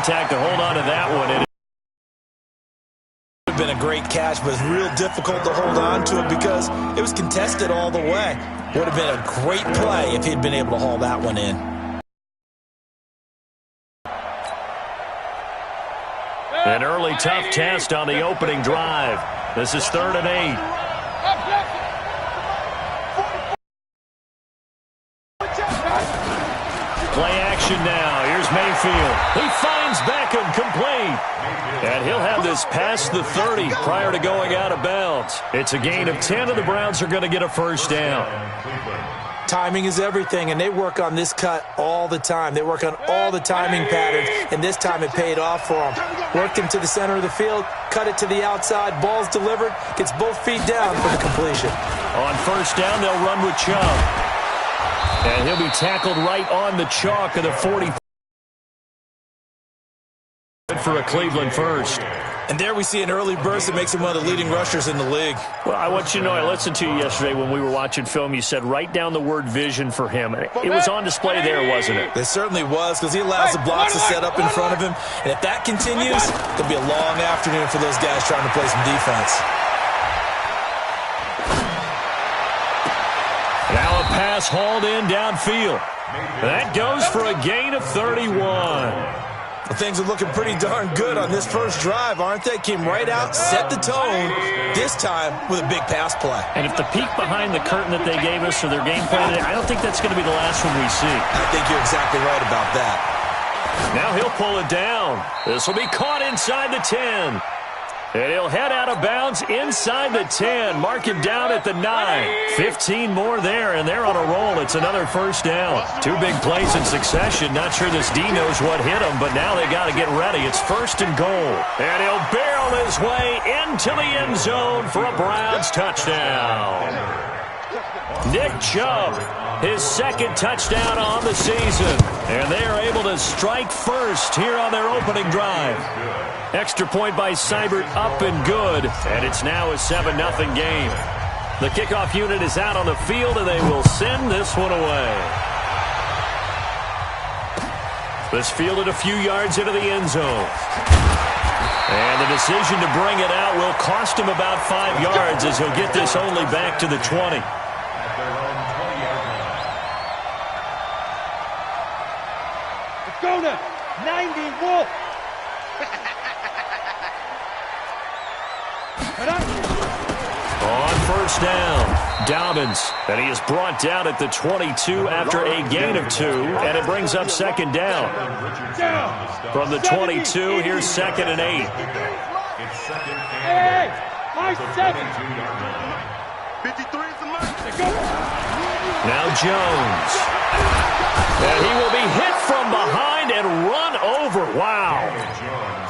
contact to hold on to that one. It would have been a great catch, but it's real difficult to hold on to it because it was contested all the way. Would have been a great play if he'd been able to haul that one in. An early tough test on the opening drive. This is 3rd and 8. Play action now. Here's Mayfield. He finds Beckham complete. And he'll have this past the 30 prior to going out of bounds. It's a gain of 10, and the Browns are going to get a first down. Timing is everything, and they work on this cut all the time. They work on all the timing patterns, and this time it paid off for them. Worked him to the center of the field, cut it to the outside, ball's delivered, gets both feet down for the completion. On first down, they'll run with Chubb. And he'll be tackled right on the chalk of the 40. For a Cleveland first. And there we see an early burst that makes him one of the leading rushers in the league. Well, I want you to know, I listened to you yesterday when we were watching film. You said write down the word vision for him. It was on display there, wasn't it? It certainly was, because he allows the blocks to set up in front of him. And if that continues, it'll be a long afternoon for those guys trying to play some defense. Now a pass hauled in downfield. That goes for a gain of 31. Well, things are looking pretty darn good on this first drive, aren't they? Came right out, set the tone, this time with a big pass play. And if the peek behind the curtain that they gave us or their game plan, I don't think that's going to be the last one we see. I think you're exactly right about that. Now he'll pull it down. This will be caught inside the 10. And he'll head out of bounds inside the 10. Mark him down at the 9. 15 more there, and they're on a roll. It's another first down. 2 big plays in succession. Not sure this D knows what hit him, but now they got to get ready. It's 1st and goal. And he'll barrel his way into the end zone for a Browns touchdown. Nick Chubb, his 2nd touchdown on the season. And they are able to strike first here on their opening drive. Extra point by Seibert, up and good. And it's now a 7-0 game. The kickoff unit is out on the field, and they will send this one away. This fielded a few yards into the end zone. And the decision to bring it out will cost him about 5 yards, as he'll get this only back to the 20. Let's go now. 90 Wolf. On first down, Dobbins, and he is brought down at the 22 after a gain of 2, and it brings up 2nd down. From the 22, here's 2nd and 8. Hey, my 7. Now Jones. And he will be hit from behind and run over. Wow.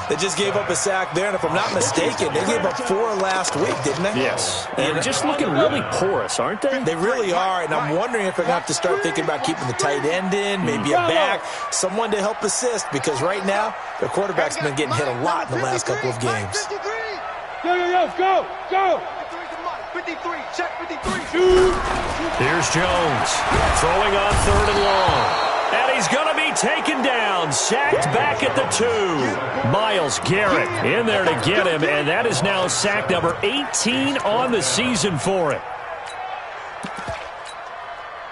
They just gave up a sack there, and if I'm not mistaken, they gave up 4 last week, didn't they? Yes. And just looking really porous, aren't they? They really are, and I'm wondering if they're going to have to start thinking about keeping the tight end in, maybe a back, someone to help assist, because right now, their quarterback's been getting hit a lot in the last couple of games. Yo, go, go. 53, check 53. Here's Jones, throwing on 3rd and long. And he's going to be taken down, sacked back at the 2. Myles Garrett in there to get him, and that is now sack number 18 on the season for him.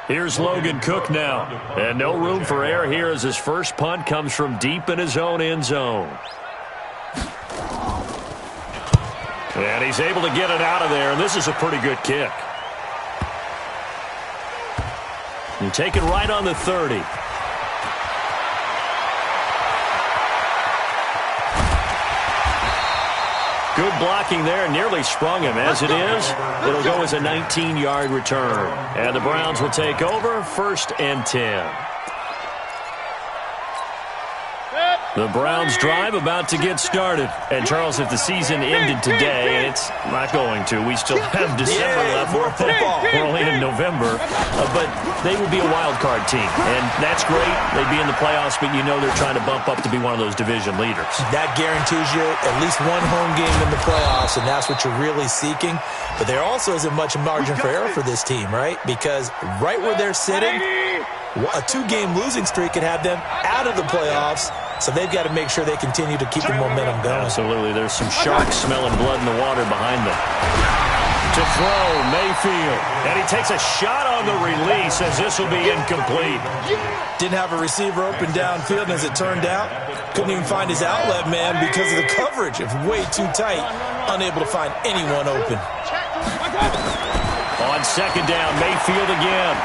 Here's Logan Cook now, and no room for error here as his first punt comes from deep in his own end zone. And he's able to get it out of there, and this is a pretty good kick. And take it right on the 30. Good blocking there, nearly sprung him. As it is, it'll go as a 19-yard return. And the Browns will take over, 1st and 10. The Browns drive about to get started. And, Charles, if the season ended today, and it's not going to, we still have December left. More football. We're only in November. But they would be a wild card team. And that's great. They'd be in the playoffs, but you know they're trying to bump up to be one of those division leaders. That guarantees you at least one home game in the playoffs, and that's what you're really seeking. But there also isn't much margin for error for this team, right? Because right where they're sitting, a 2-game losing streak could have them out of the playoffs So they've got to make sure they continue to keep the momentum going. Absolutely. There's some sharks smelling blood in the water behind them. To throw, Mayfield. And he takes a shot on the release as this will be incomplete. Didn't have a receiver open downfield, and as it turned out, couldn't even find his outlet man because of the coverage. It was way too tight, unable to find anyone open. On second down, Mayfield again.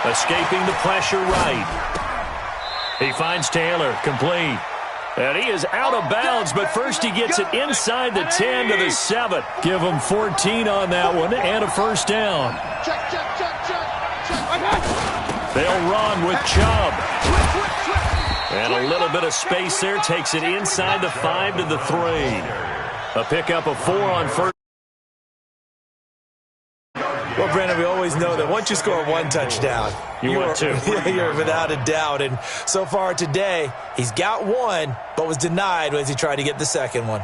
Escaping the pressure right. He finds Taylor, complete. And he is out of bounds, but first he gets it inside the 10 to the 7. Give him 14 on that one and a first down. They'll run with Chubb. And a little bit of space there takes it inside the 5 to the 3. A pickup of 4 on first. Well, Brandon, we always know that once you score one touchdown, you're without a doubt. And so far today, he's got one, but was denied as he tried to get the second one.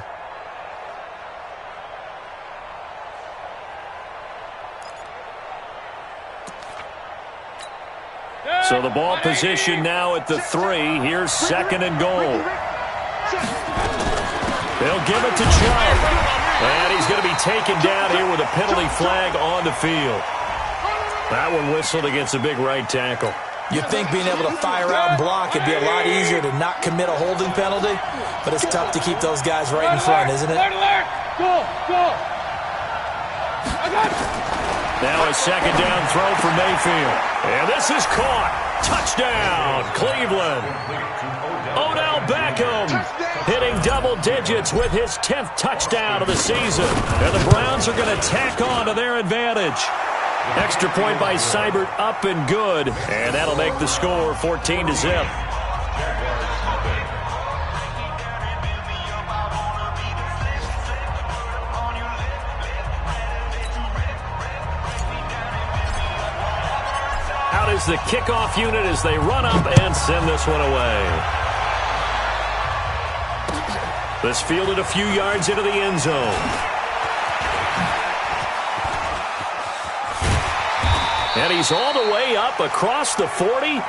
So the ball position now at the 3. Here's second and goal. They'll give it to Chubb. And he's going to be taken down here with a penalty flag on the field. That one whistled against a big right tackle. You'd think being able to fire out and block would be a lot easier to not commit a holding penalty, but it's tough to keep those guys right in front, isn't it? Now a second down throw for Mayfield. And this is caught. Touchdown, Cleveland. Odell Beckham hitting double digits with his 10th touchdown of the season. And the Browns are going to tack on to their advantage. Extra point by Seibert, up and good. And that'll make the score 14 to zip. Out is the kickoff unit as they run up and send this one away. This fielded a few yards into the end zone. And he's all the way up across the 40.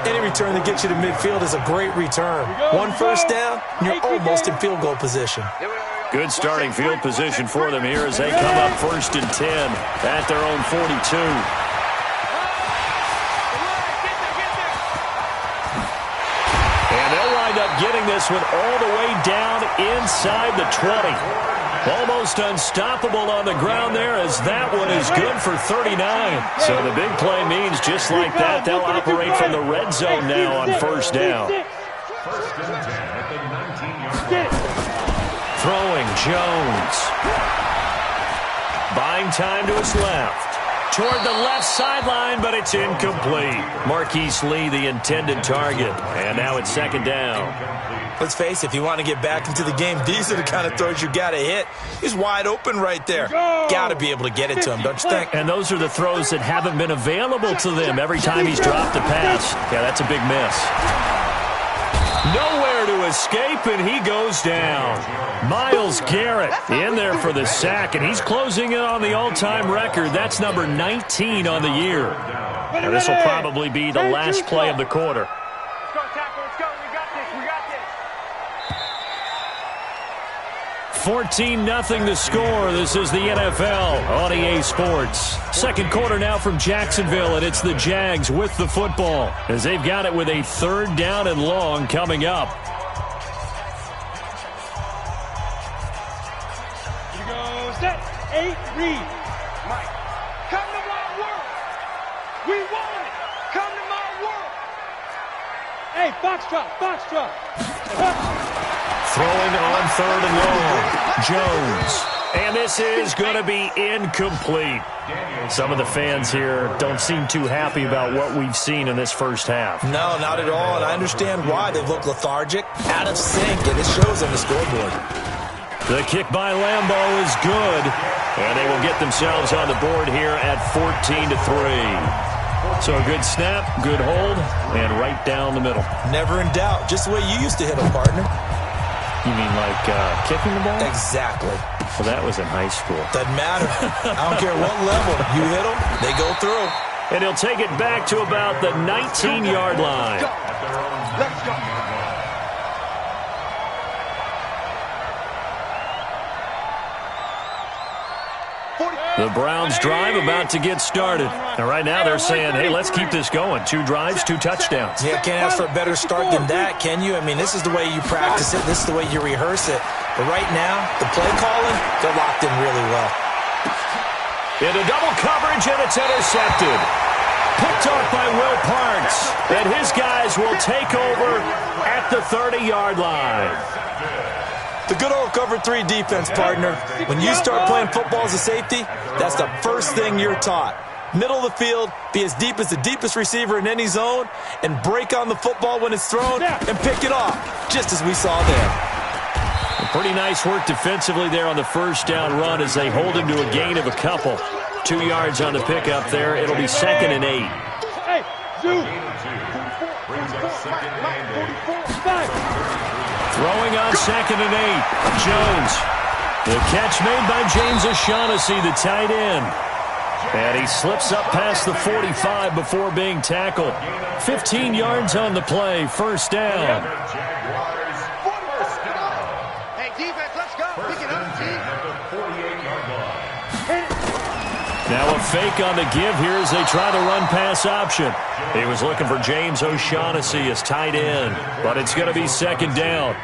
Any return that gets you to midfield is a great return. One first down, and you're almost in field goal position. Good starting field position for them here as they come up first and 10 at their own 42. And they'll wind up getting this one all the way down inside the 20. Almost unstoppable on the ground there as that one is good for 39. So the big play means just like that, they'll operate from the red zone now on first down. Throwing Jones. Buying time to his left. Toward the left sideline, but it's incomplete. Marquise Lee, the intended target. And now it's second down. Let's face it, if you want to get back into the game, these are the kind of throws you got to hit. He's wide open right there. Got to be able to get it to him, don't you think? And those are the throws that haven't been available to them every time he's dropped a pass. Yeah, that's a big miss. Nowhere to escape, and he goes down. Myles Garrett in there for the sack, and he's closing in on the all-time record. That's number 19 on the year. And this will probably be the last play of the quarter. Let's go, tackle. Let's go. We got this. We got this. 14-0 the score. This is the NFL on EA Sports. Second quarter now from Jacksonville, and it's the Jags with the football as they've got it with a third down and long coming up. Here we go. Set. 8, read. Mike, come to my world. We want it. Come to my world. Hey, foxtrot, foxtrot. Throwing on third and long. Jones. And this is going to be incomplete. Some of the fans here don't seem too happy about what we've seen in this first half. No, not at all, and I understand why. They look lethargic, out of sync, and it shows on the scoreboard. The kick by Lambeau is good, and they will get themselves on the board here at 14-3. So a good snap, good hold, and right down the middle. Never in doubt, just the way you used to hit them, partner. You mean like kicking the ball? Exactly. Well, that was in high school. Doesn't matter. I don't care what level. You hit them, they go through. And he'll take it back to about the 19-yard line. Let's go. The Browns drive about to get started. And right now they're saying, hey, let's keep this going. 2 drives, 2 touchdowns. Yeah, can't ask for a better start than that, can you? I mean, this is the way you practice it. This is the way you rehearse it. But right now, the play calling, they're locked in really well. Into double coverage, and it's intercepted. Picked off by Will Parks. And his guys will take over at the 30-yard line. The good old cover 3 defense, partner. When you start playing football as a safety, that's the first thing you're taught. Middle of the field, be as deep as the deepest receiver in any zone, and break on the football when it's thrown and pick it off, just as we saw there. Pretty nice work defensively there on the first down run as they hold him to a gain of a couple. 2 yards on the pickup there. It'll be 2nd and 8. Hey, Zoo. 44. Throwing on 2nd and 8. Jones. The catch made by James O'Shaughnessy, the tight end. And he slips up past the 45 before being tackled. 15 yards on the play. First down. Hey, defense, let's go. Pick it up, team. Now a fake on the give here as they try the run-pass option. He was looking for James O'Shaughnessy as tight end, but it's going to be 2nd down.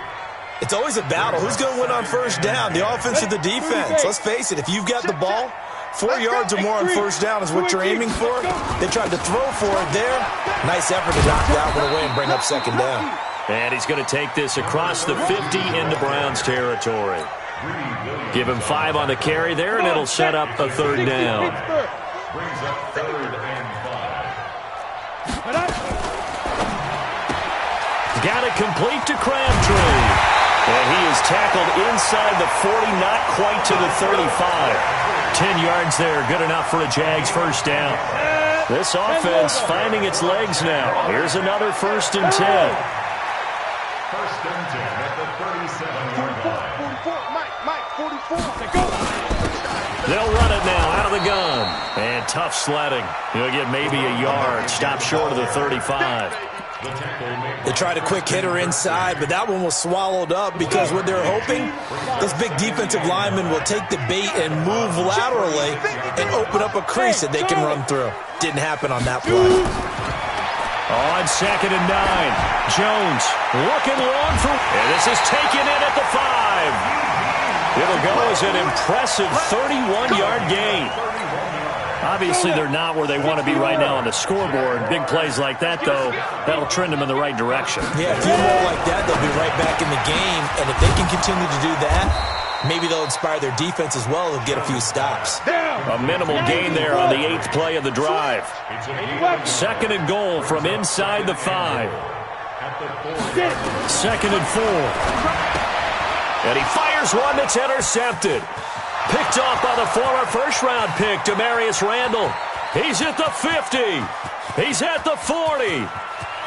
It's always a battle. Who's going to win on first down, the offense or the defense? Let's face it, if you've got the ball, 4 yards or more on first down is what you're aiming for. They tried to throw for it there. Nice effort to knock that one away and bring up 2nd down. And he's going to take this across the 50 into Browns territory. Give him 5 on the carry there, and it'll set up a 3rd down. Brings up 3rd and 5. Got it complete to Crabtree. And he is tackled inside the 40, not quite to the 35. 10 yards there, good enough for a Jags first down. This offense finding its legs now. Here's another 1st and 10. 1st and 10 at the 37-yard line. 44, Mike, 44. They'll run it now out of the gun. And tough sledding. He'll get maybe a yard. Stop short of the 35. They tried a quick hitter inside, but that one was swallowed up because what they're hoping, those big defensive linemen will take the bait and move laterally and open up a crease that they can run through. Didn't happen on that play. On 2nd and 9, Jones looking long for, and this is taken in at the 5. It'll go as an impressive 31-yard gain. Obviously, they're not where they want to be right now on the scoreboard. Big plays like that, though, that'll trend them in the right direction. Yeah, a few more like that, they'll be right back in the game. And if they can continue to do that, maybe they'll inspire their defense as well and get a few stops. A minimal gain there on the 8th play of the drive. 2nd and goal from inside the 5. 2nd and 4. And he fires one that's intercepted. Picked off by the former first-round pick, Demarius Randall. He's at the 50. He's at the 40.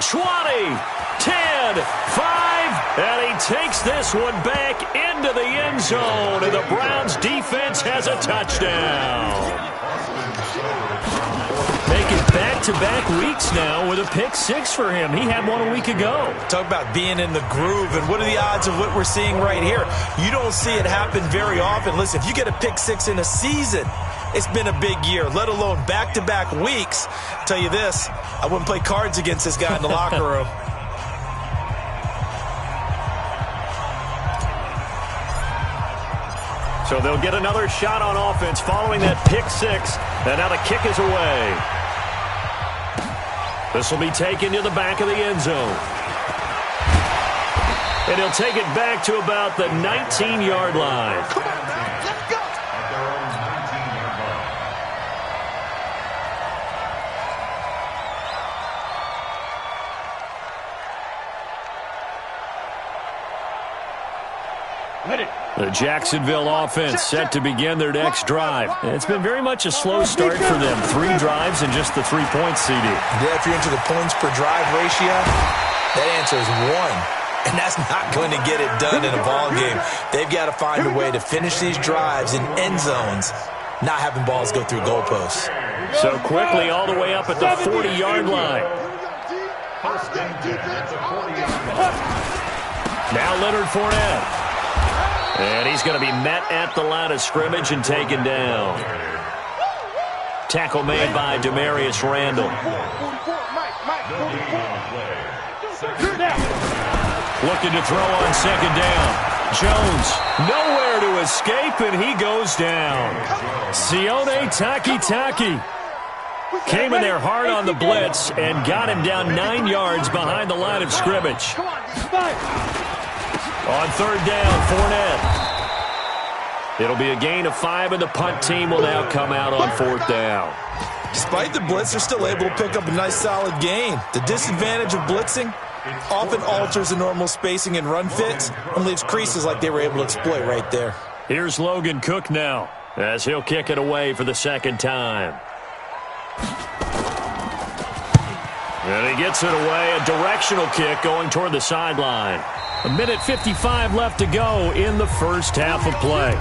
20, 10, 5. And he takes this one back into the end zone. And the Browns defense has a touchdown. Making back-to-back weeks now with a pick 6 for him. He had one a week ago. Talk about being in the groove, and what are the odds of what we're seeing right here? You don't see it happen very often. Listen, if you get a pick 6 in a season, it's been a big year, let alone back-to-back weeks. I'll tell you this, I wouldn't play cards against this guy in the locker room. So they'll get another shot on offense following that pick 6, and now the kick is away. This will be taken to the back of the end zone. And he'll take it back to about the 19-yard line. Come on, man, let's go. At their own 19-yard line. The Jacksonville offense set to begin their next drive. It's been very much a slow start for them. 3 drives and just the 3 points, CD. Yeah, if you're into the points per drive ratio, that answer is 1. And that's not going to get it done in a ball game. They've got to find a way to finish these drives in end zones not having balls go through goalposts. So quickly all the way up at the 40-yard line. First and 10 at the 40-yard line. Now Leonard Fournette. And he's going to be met at the line of scrimmage and taken down. Tackle made by Demarius Randall. Looking to throw on second down. Jones, nowhere to escape, and he goes down. Sione Takitaki came in there hard on the blitz and got him down 9 yards behind the line of scrimmage. On third down, Fournette. It'll be a gain of 5, and the punt team will now come out on fourth down. Despite the blitz, they're still able to pick up a nice solid gain. The disadvantage of blitzing often alters the normal spacing and run fits and leaves creases like they were able to exploit right there. Here's Logan Cook now as he'll kick it away for the second time. And he gets it away, a directional kick going toward the sideline. 1:55 left to go in the first half of play.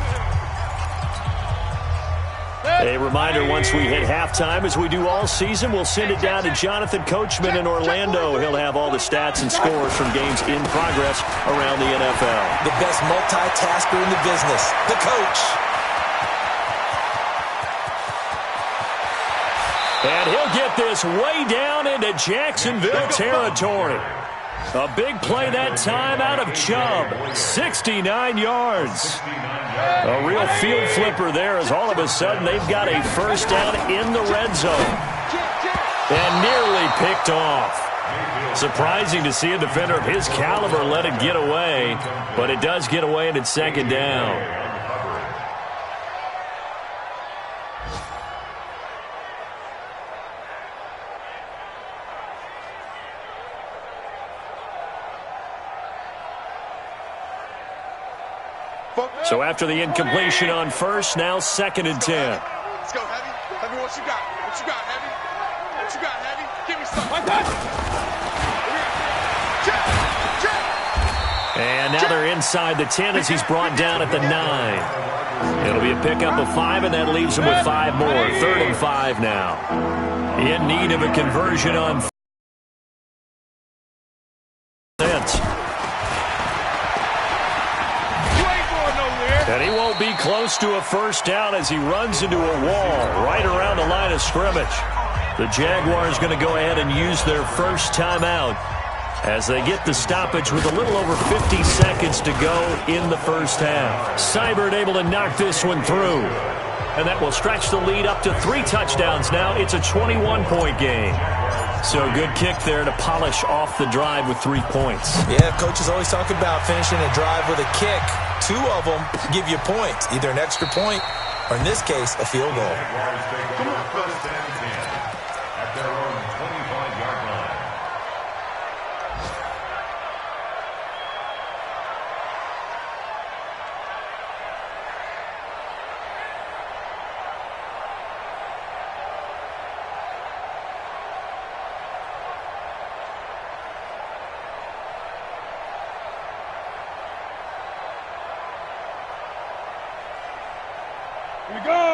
A reminder, once we hit halftime, as we do all season, we'll send it down to Jonathan Coachman in Orlando. He'll have all the stats and scores from games in progress around the NFL. The best multitasker in the business, the coach. And he'll get this way down into Jacksonville territory. A big play that time out of Chubb. 69 yards. A real field flipper there as all of a sudden they've got a first down in the red zone. And nearly picked off. Surprising to see a defender of his caliber let it get away, but it does get away and it's second down. So after the incompletion on first, now second and 10. Let's go, Heavy. Heavy, what you got? What you got, Heavy? What you got, Heavy? Give me some. And now they're inside the 10 as he's brought down at the 9. It'll be a pickup of 5, and that leaves him with 5 more. Third and 5 now. In need of a conversion on and he won't be close to a first down as he runs into a wall right around the line of scrimmage. The Jaguars going to go ahead and use their first timeout as they get the stoppage with a little over 50 seconds to go in the first half. Seibert able to knock this one through. And that will stretch the lead up to 3 touchdowns now. It's a 21-point game. So good kick there to polish off the drive with 3 points. Yeah, coaches always talk about finishing a drive with a kick. 2 of them give you points, either an extra point or, in this case, a field goal. First and 10 at their own 25-yard line.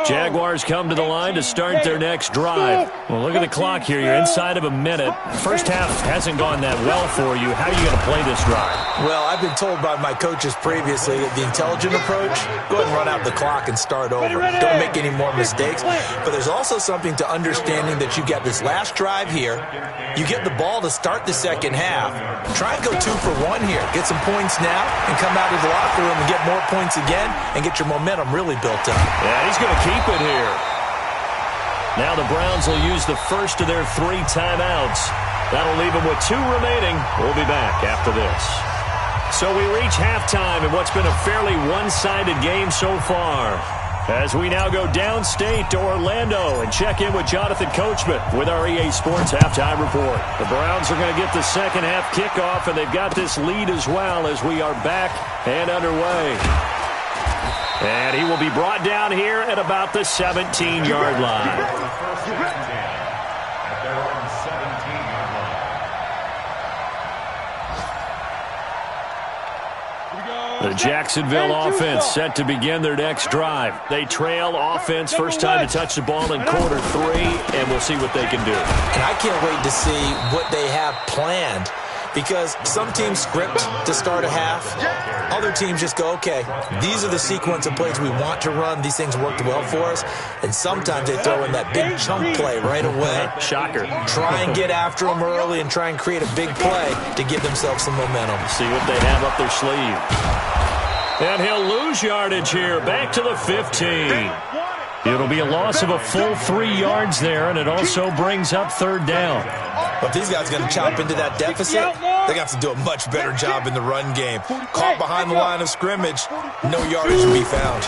Jaguars come to the line to start their next drive. Well, look at the clock here. You're inside of a minute. First half hasn't gone that well for you. How are you going to play this drive? Well, I've been told by my coaches previously that the intelligent approach, go ahead and run out the clock and start over. Don't make any more mistakes. But there's also something to understanding that you get this last drive here. You get the ball to start the second half. Try and go 2 for 1 here. Get some points now and come out of the locker room and get more points again and get your momentum really built up. Yeah, he's going to keep it here. Now the Browns will use the first of their 3 timeouts. That'll leave them with 2 remaining. We'll be back after this. So we reach halftime in what's been a fairly one-sided game so far, as we now go downstate to Orlando and check in with Jonathan Coachman with our EA Sports Halftime Report. The Browns are going to get the second half kickoff, and they've got this lead as well as we are back and underway. And he will be brought down here at about the 17-yard line. First and 10 at their own 17-yard line. The Jacksonville offense set to begin their next drive. They trail offense, first time to touch the ball in quarter 3, and we'll see what they can do. And I can't wait to see what they have planned, because some teams script to start a half. Other teams just go, okay, these are the sequence of plays we want to run. These things worked well for us. And sometimes they throw in that big chunk play right away. Shocker. Try and get after them early and try and create a big play to give themselves some momentum. See what they have up their sleeve. And he'll lose yardage here, back to the 15. It'll be a loss of a full 3 yards there, and it also brings up third down. But if these guys are going to chop into that deficit, they're going to have to do a much better job in the run game. Caught behind the line of scrimmage, no yardage to be found.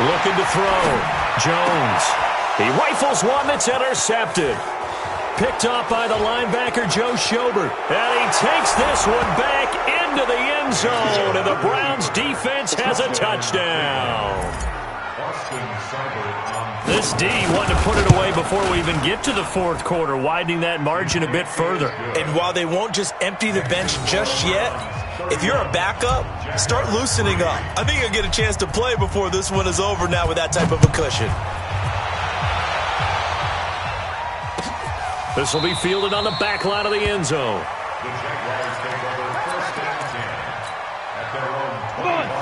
Looking to throw. Jones. He rifles one that's intercepted. Picked off by the linebacker, Joe Schobert. And he takes this one back into the end zone, and the Browns defense has a touchdown. This D wanted to put it away before we even get to the fourth quarter, widening that margin a bit further. And while they won't just empty the bench just yet, if you're a backup, start loosening up. I think you'll get a chance to play before this one is over now with that type of a cushion. This will be fielded on the back line of the end zone.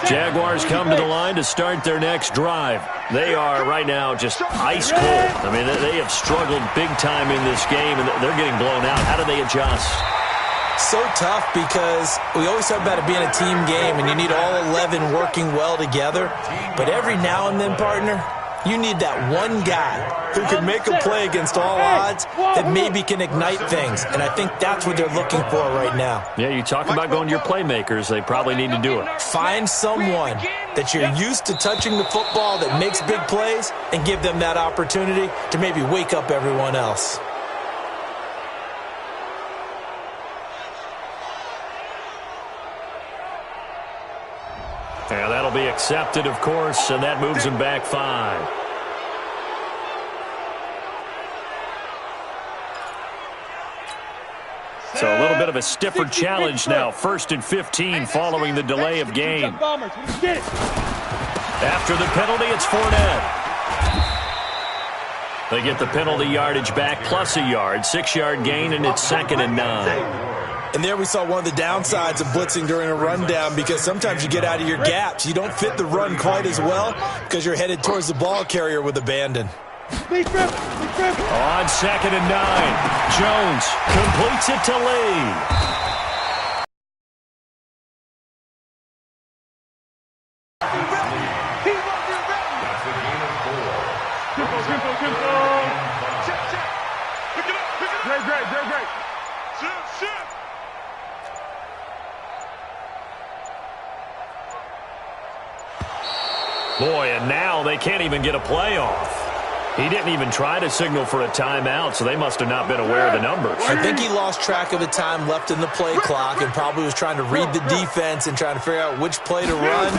Jaguars come to the line to start their next drive. They are right now just ice cold. I mean, they have struggled big time in this game, and they're getting blown out. How do they adjust? So tough, because we always talk about it being a team game, and you need all 11 working well together. But every now and then, partner, you need that one guy who can make a play against all odds that maybe can ignite things. And I think that's what they're looking for right now. Yeah, you talk about going to your playmakers. They probably need to do it. Find someone that you're used to touching the football that makes big plays and give them that opportunity to maybe wake up everyone else. And that'll be accepted, of course, and that moves him back 5. So a little bit of a stiffer challenge now. 1st and 15 following the delay of game. After the penalty, it's Fournette. They get the penalty yardage back plus a yard. 6-yard gain, and it's 2nd and 9. And there we saw one of the downsides of blitzing during a rundown, because sometimes you get out of your gaps. You don't fit the run quite as well because you're headed towards the ball carrier with abandon. On 2nd and 9, Jones completes it to Lee. Great. Boy, and now they can't even get a play off. He didn't even try to signal for a timeout, so they must have not been aware of the numbers. I think he lost track of the time left in the play clock and probably was trying to read the defense and trying to figure out which play to run,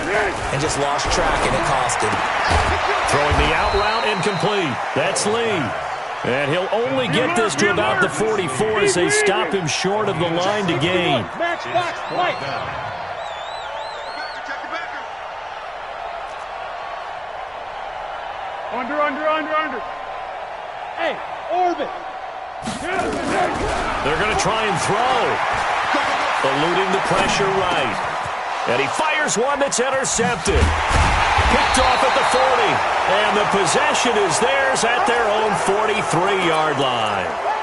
and just lost track, and it cost him. Throwing the out route incomplete. That's Lee. And he'll only get this to about the 44 as they stop him short of the line to gain. Under. Hey, orbit. They're going to try and throw. Eluding the pressure right. And he fires one that's intercepted. Picked off at the 40. And the possession is theirs at their own 43-yard line.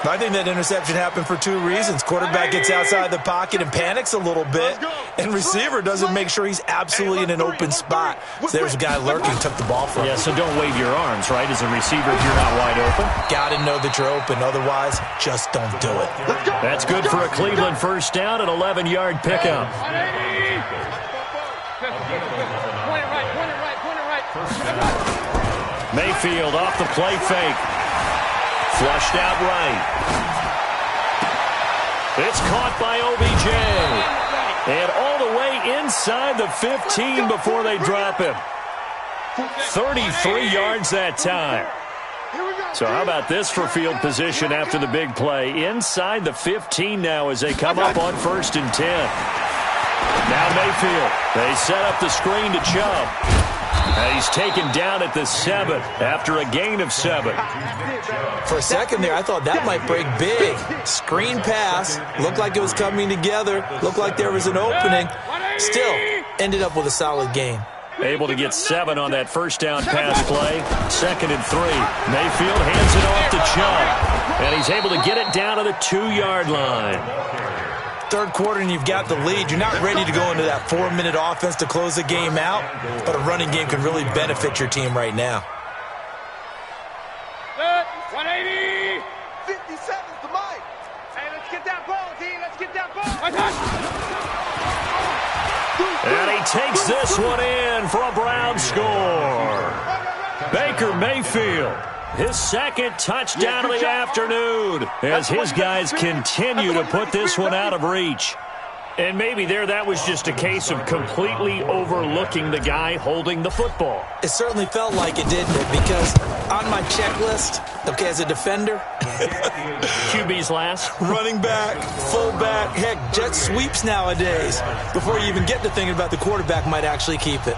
I think that interception happened for 2 reasons. Quarterback gets outside the pocket and panics a little bit, and receiver doesn't make sure he's absolutely in an open spot. So there's a guy lurking, took the ball from him. Yeah, so don't wave your arms, right, as a receiver if you're not wide open. Got to know that you're open. Otherwise, just don't do it. That's good for a Cleveland first down, an 11-yard pickup. Mayfield off the play fake. Flushed out right. It's caught by OBJ. And all the way inside the 15 before they drop him. 33 yards that time. So how about this for field position after the big play? Inside the 15 now as they come up on 1st and 10. Now Mayfield. They set up the screen to Chubb. And he's taken down at the 7 after a gain of 7. For a second there, I thought that might break big. Screen pass. Looked like it was coming together. Looked like there was an opening. Still, ended up with a solid gain. Able to get 7 on that first down pass play. 2nd and 3. Mayfield hands it off to Chubb. And he's able to get it down to the 2-yard line. Third quarter and you've got the lead. You're not ready to go into that 4-minute offense to close the game out, but a running game can really benefit your team right now. 180. 50 seconds to Mike. Hey, let's get that ball, team. Let's get that ball. And he takes this one in for a Brown score. Baker Mayfield, his 2nd touchdown of the afternoon as his guys continue to put this one out of reach. And maybe that was just a case of completely overlooking the guy holding the football. It certainly felt like it, didn't it? Because on my checklist, okay, as a defender, QB's last. running back, fullback, heck, jet sweeps nowadays. Before you even get to thinking about the quarterback might actually keep it.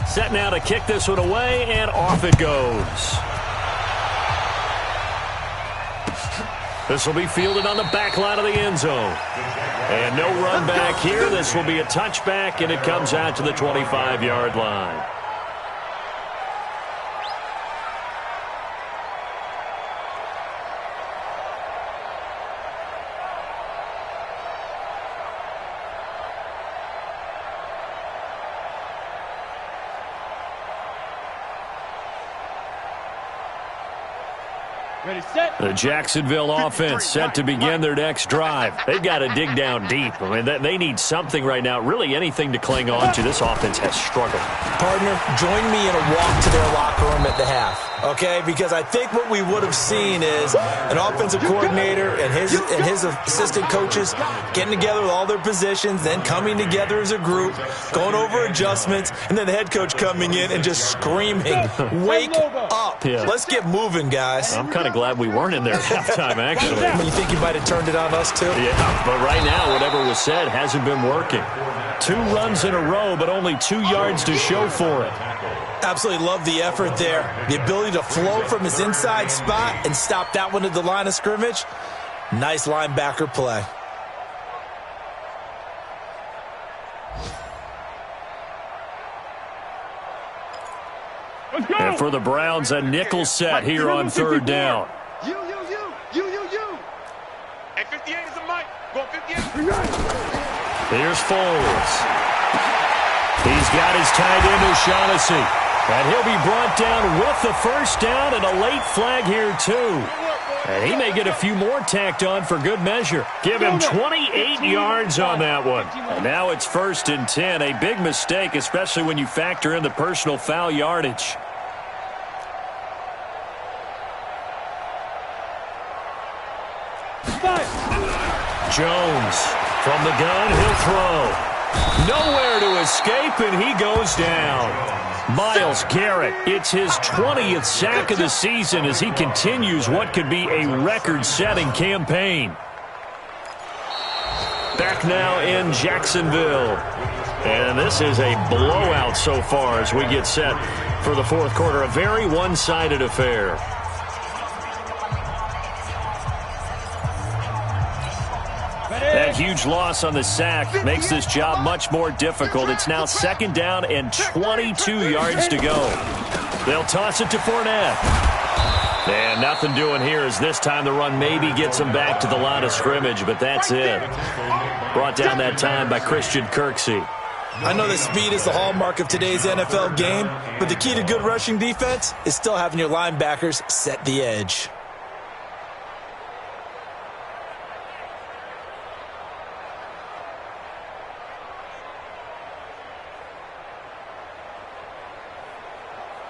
Set now to kick this one away, and off it goes. This will be fielded on the back line of the end zone. And no run back here. This will be a touchback, and it comes out to the 25-yard line. Ready, set. The Jacksonville offense set to begin their next drive. They've got to dig down deep. I mean, they need something right now, really anything to cling on to. This offense has struggled. Partner, join me in a walk to their locker room at the half, okay? Because I think what we would have seen is an offensive coordinator and his assistant coaches getting together with all their positions, then coming together as a group, going over adjustments, and then the head coach coming in and just screaming, "Wake up. Yeah. Let's get moving, guys." I'm kind of glad we weren't in there at halftime, actually. You think you might have turned it on us, too? Yeah, but right now, whatever was said hasn't been working. 2 runs in a row, but only 2 yards to show for it. Absolutely love the effort there. The ability to flow from his inside spot and stop that one at the line of scrimmage. Nice linebacker play. And for the Browns, a nickel set here on 3rd down. You. Hey, 58 is a Mike. Go 58. Here's Foles. He's got his tight end O'Shaughnessy. And he'll be brought down with the first down and a late flag here, too. And he may get a few more tacked on for good measure. Give him 28 yards on that one. And now it's 1st and 10. A big mistake, especially when you factor in the personal foul yardage. Jones from the gun, he'll throw. Nowhere to escape, and he goes down. Myles Garrett, it's his 20th sack of the season as he continues what could be a record-setting campaign. Back now in Jacksonville. And this is a blowout so far as we get set for the 4th quarter. A very one-sided affair. That huge loss on the sack makes this job much more difficult. It's now 2nd down and 22 yards to go. They'll toss it to Fournette. And nothing doing here as this time the run maybe gets him back to the line of scrimmage, but that's it. Brought down that time by Christian Kirksey. I know that speed is the hallmark of today's NFL game, but the key to good rushing defense is still having your linebackers set the edge.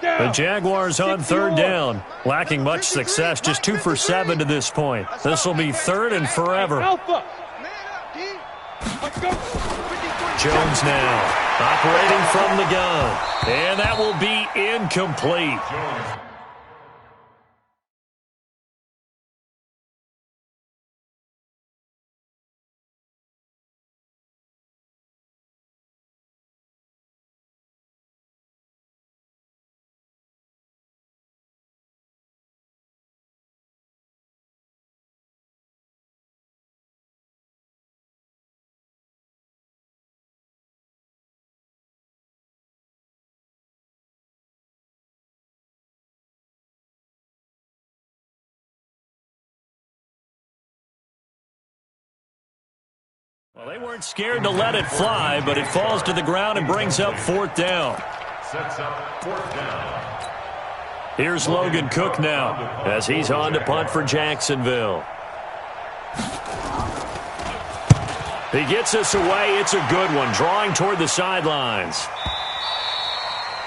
The Jaguars on 3rd down. Lacking much success, just 2 for 7 to this point. This will be 3rd and forever. Alpha. Jones now. Operating from the gun. And that will be incomplete. Well, they weren't scared to let it fly, but it falls to the ground and brings up 4th down. Sets up 4th down. Here's Logan Cook now as he's on to punt for Jacksonville. He gets us away. It's a good one, drawing toward the sidelines.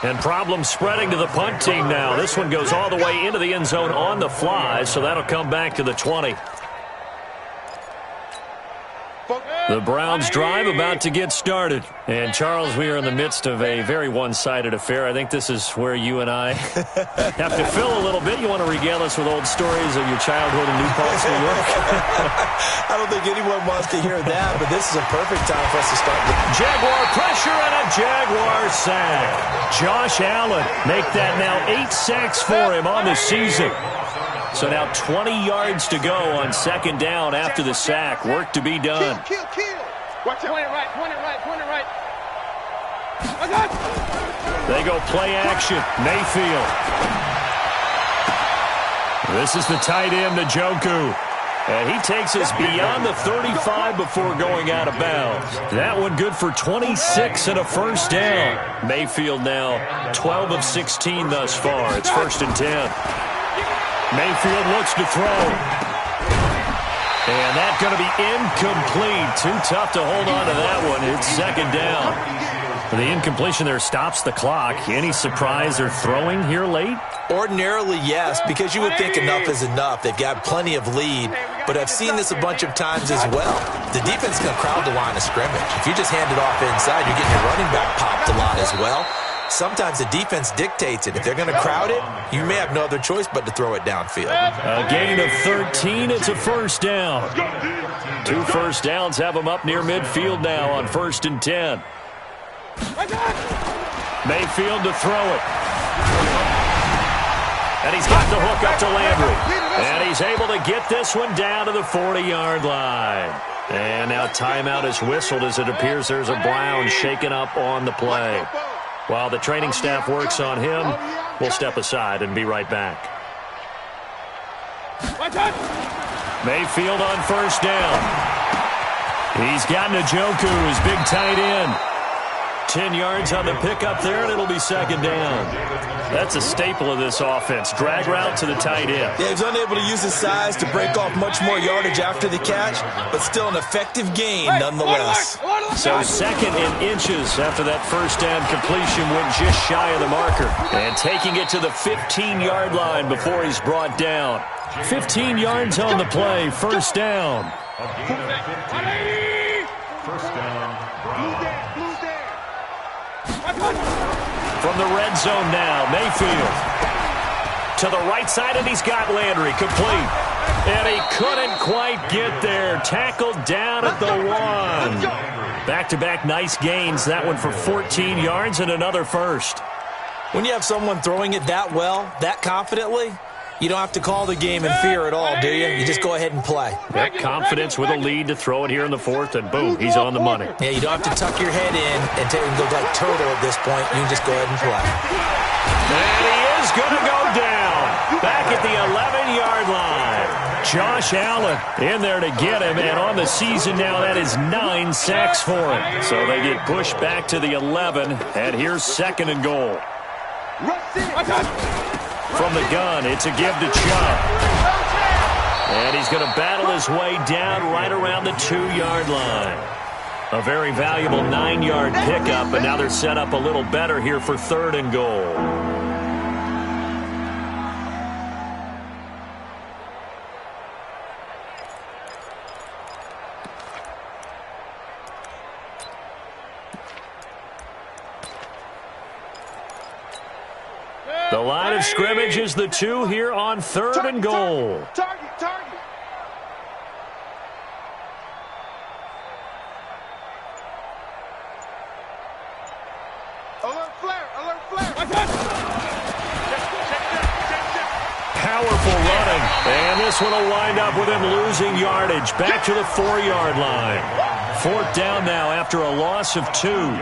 And problems spreading to the punt team now. This one goes all the way into the end zone on the fly, so that'll come back to the 20. The Browns drive about to get started. And, Charles, we are in the midst of a very one-sided affair. I think this is where you and I have to fill a little bit. You want to regale us with old stories of your childhood in New Paltz, New York? I don't think anyone wants to hear that, but this is a perfect time for us to start. Jaguar pressure and a Jaguar sack. Josh Allen make that now 8 sacks for him on the season. So now 20 yards to go on 2nd down after the sack. Work to be done. Kill. Watch out. Point it right. I got it. They go play action. Mayfield. This is the tight end, Njoku. And he takes us beyond the 35 before going out of bounds. That one good for 26 and a 1st down. Mayfield now 12 of 16 thus far. It's 1st and 10. Mayfield looks to throw. And that's going to be incomplete. Too tough to hold on to that one. It's 2nd down. The incompletion there stops the clock. Any surprise they're throwing here late? Ordinarily, yes, because you would think enough is enough. They've got plenty of lead, but I've seen this a bunch of times as well. The defense can crowd the line of scrimmage. If you just hand it off inside, you're getting your running back popped a lot as well. Sometimes the defense dictates it. If they're going to crowd it, you may have no other choice but to throw it downfield. A gain of 13. It's a 1st down. 2 1st downs have them up near midfield now on 1st and 10. Mayfield to throw it. And he's got the hook up to Landry. And he's able to get this one down to the 40-yard line. And now timeout is whistled as it appears there's a Brown shaken up on the play. While the training staff works on him, we'll step aside and be right back. Mayfield on 1st down. He's got Njoku, his big tight end. 10 yards on the pickup there, and it'll be 2nd down. That's a staple of this offense. Drag route to the tight end. Yeah, he's unable to use his size to break off much more yardage after the catch, but still an effective gain nonetheless. So 2nd and inches after that 1st down completion went just shy of the marker. And taking it to the 15-yard line before he's brought down. 15 yards on the play, 1st down. First down, Brown. From the red zone now, Mayfield. To the right side, and he's got Landry complete. And he couldn't quite get there. Tackled down at the 1. Back-to-back nice gains. That one for 14 yards and another 1st. When you have someone throwing it that well, that confidently, you don't have to call the game in fear at all, do you? You just go ahead and play. That confidence with a lead to throw it here in the 4th, and boom, he's on the money. Yeah, you don't have to tuck your head in and go like turtle at this point. You can just go ahead and play. And he is going to go down. Back at the 11-yard line. Josh Allen in there to get him, and on the season now, that is 9 sacks for him. So they get pushed back to the 11, and here's 2nd and goal. From the gun, it's a give to Chubb. And he's going to battle his way down right around the 2-yard line. A very valuable 9-yard pickup, but now they're set up a little better here for 3rd and goal. The line of scrimmage is the 2 here on 3rd and goal. Target. Alert flare. Powerful running. And this one will wind up with him losing yardage. Back to the 4-yard line. 4th down now after a loss of 2.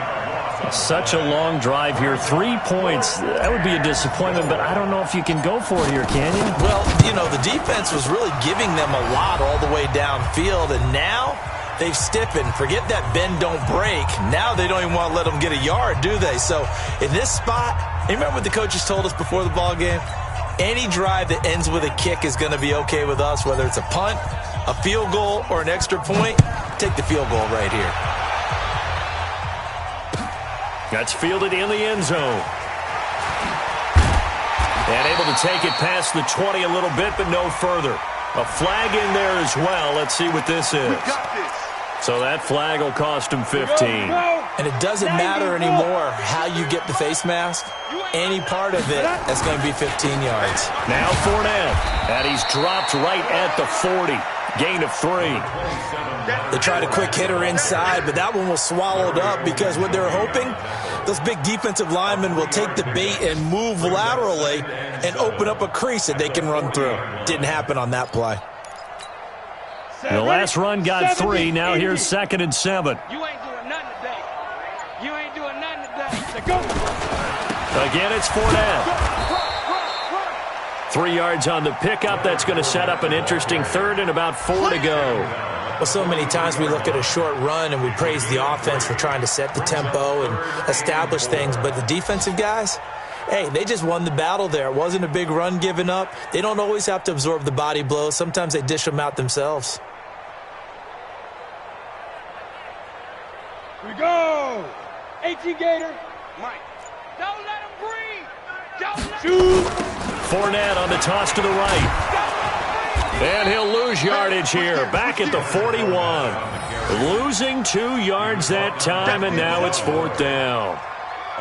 Such a long drive here. 3 points. That would be a disappointment, but I don't know if you can go for it here, can you? Well, you know, the defense was really giving them a lot all the way downfield, and now they've stiffened. Forget that bend, don't break. Now they don't even want to let them get a yard, do they? So in this spot, you remember what the coaches told us before the ball game? Any drive that ends with a kick is going to be okay with us, whether it's a punt, a field goal, or an extra point. Take the field goal right here. That's fielded in the end zone. And able to take it past the 20 a little bit, but no further. A flag in there as well. Let's see what this is. So that flag will cost him 15. And it doesn't matter anymore how you get the face mask. Any part of it, that's going to be 15 yards. Now Fournette. And he's dropped right at the 40. Gain of 3. They tried a quick hitter inside, but that one was swallowed up because what they're hoping, those big defensive linemen will take the bait and move laterally and open up a crease that they can run through. Didn't happen on that play. The last run got 3. Now here's 2nd and 7. You ain't doing nothing today. You ain't doing nothing today. Go. Again, it's Fournette. 3 yards on the pickup. That's going to set up an interesting 3rd and about 4 to go. Well, so many times we look at a short run and we praise the offense for trying to set the tempo and establish things, but the defensive guys, hey, they just won the battle there. It wasn't a big run given up. They don't always have to absorb the body blows. Sometimes they dish them out themselves. We go. 18 Gator. Mike. Don't let him breathe. Don't let Shoot. Fournette on the toss to the right. And he'll lose yardage here. Back at the 41. Losing 2 yards that time, and now it's 4th down.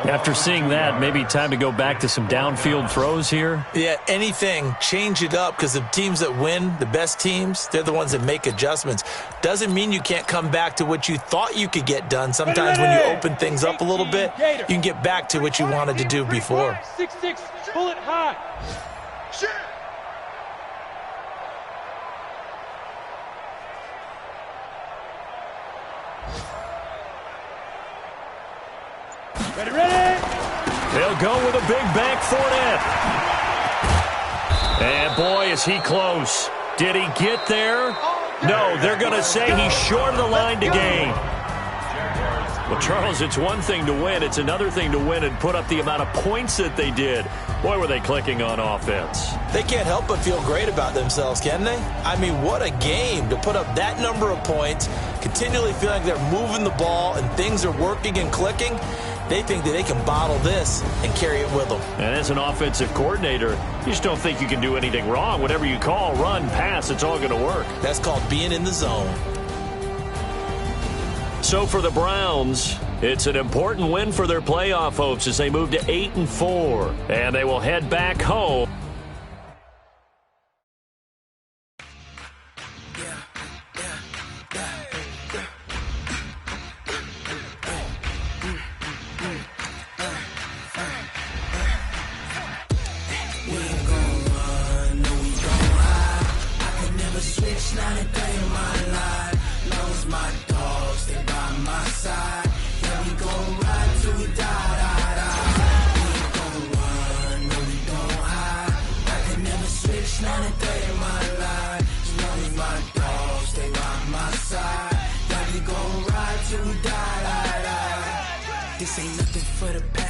After seeing that, maybe time to go back to some downfield throws here. Yeah, anything, change it up, because the teams that win, the best teams, they're the ones that make adjustments. Doesn't mean you can't come back to what you thought you could get done. Sometimes when you open things up a little bit, you can get back to what you wanted to do before. 6'6", bullet high. Shit. Ready. They'll go with a big back Fournette. And boy, is he close. Did he get there? No, they're going to say he's short of the line to gain. Well, Charles, it's one thing to win. It's another thing to win and put up the amount of points that they did. Boy, were they clicking on offense. They can't help but feel great about themselves, can they? I mean, what a game to put up that number of points, continually feeling they're moving the ball and things are working and clicking. They think that they can bottle this and carry it with them. And as an offensive coordinator, you just don't think you can do anything wrong. Whatever you call, run, pass, it's all going to work. That's called being in the zone. So for the Browns, it's an important win for their playoff hopes as they move to 8-4. And they will head back home. This ain't nothing for the past.